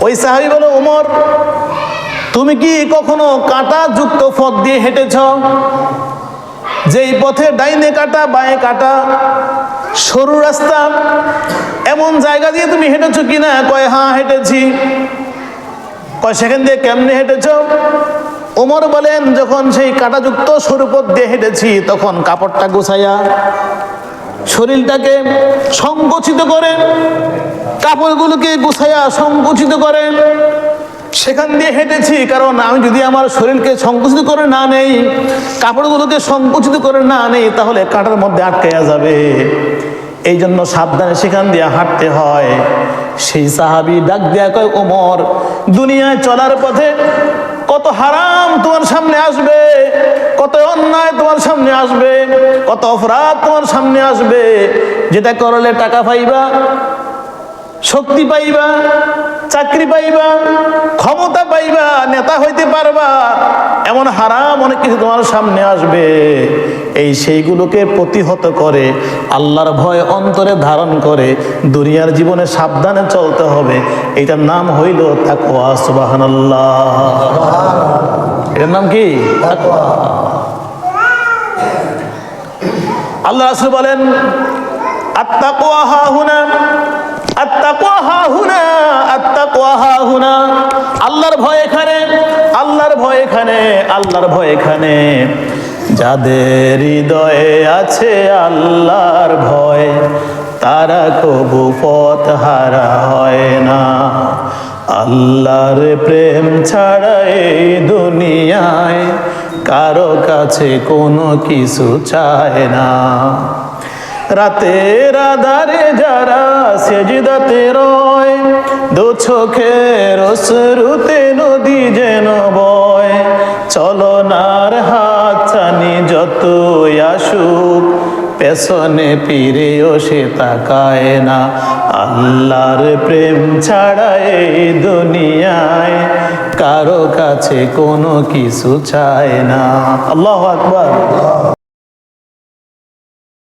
ওই সাহাবী বলে, ওমর তুমি কি কখনো কাঁটা যুক্ত পথ দিয়ে হেঁটেছ? যেই পথে ডাইনে কাঁটা বাঁয়ে কাঁটা, সরু রাস্তা, এমন জায়গা দিয়ে তুমি হেঁটেছো কিনা? কয় হ্যাঁ হেঁটেছি। কয় সেখান দিয়ে কেমনে হেঁটেছ? ওমর বলেন, যখন সেই কাঁটাযুক্ত সরু পথ দিয়ে হেঁটেছি তখন কাপড়টা গুছাইয়া শরীরটাকে সংকুচিত করে, কাপড়গুলোকে গুছাইয়া সংকুচিত করে সেখান দিয়ে হেঁটেছি। কারণ আমি যদি আমার শরীরকে সংকুচিত করে না নেই, কাপড়গুলোকে সংকুচিত করে না নেই, তাহলে কাঁটার মধ্যে আটকাইয়া যাবে। এই জন্য সাবধানে সেখান দিয়ে হাঁটতে হয়। সেই সাহাবী ডাক দিয়া কয়, ওমর দুনিয়ায় চলার পথে কত হারাম তোমার সামনে আসবে, কত অন্যায় তোমার সামনে আসবে, কত অপরাধ তোমার সামনে আসবে। যেটা করলে টাকা পাইবা, শক্তি পাইবা, চাকরি পাইবা, ক্ষমতা পাইবা, নেতা হইতে পারবা, এমন হারাম অনেক কিছু তোমার সামনে আসবে। এই সেইগুলোকে প্রতিহত করে আল্লাহর ভয় অন্তরে ধারণ করে দুনিয়ার জীবনে সাবধানে চলতে হবে। এটার নাম হইল তাকওয়া। সুবহানাল্লাহ। এটার নাম কি? তাকওয়া। আল্লাহ রাসূল বলেন, আত-তাকওয়া হাহুনা, আত-তাকওয়া হাহুনা, আত-তাকওয়া হাহুনা। আল্লাহর ভয় এখানে, আল্লাহর ভয় এখানে, আল্লাহর ভয় এখানে। যাদের হৃদয়ে আছে আল্লাহর ভয়, তারা কবু পথ হারা হয় না। আল্লাহর প্রেম ছাড়া এই দুনিয়ায় কারো কাছে কোনো কিছু চায় না। রাতের আধারে যারা সেজদাতে রয়, দু চোখের অশ্রুতে নদী যেন বয়। চলনার হাতছানি যতই আসুক, পেছনে ফিরেও সে তাকায় না। আল্লাহর প্রেম ছাড়া এই দুনিয়ায় কারো কাছে কোনো কিছু চায় না। আল্লাহু আকবার।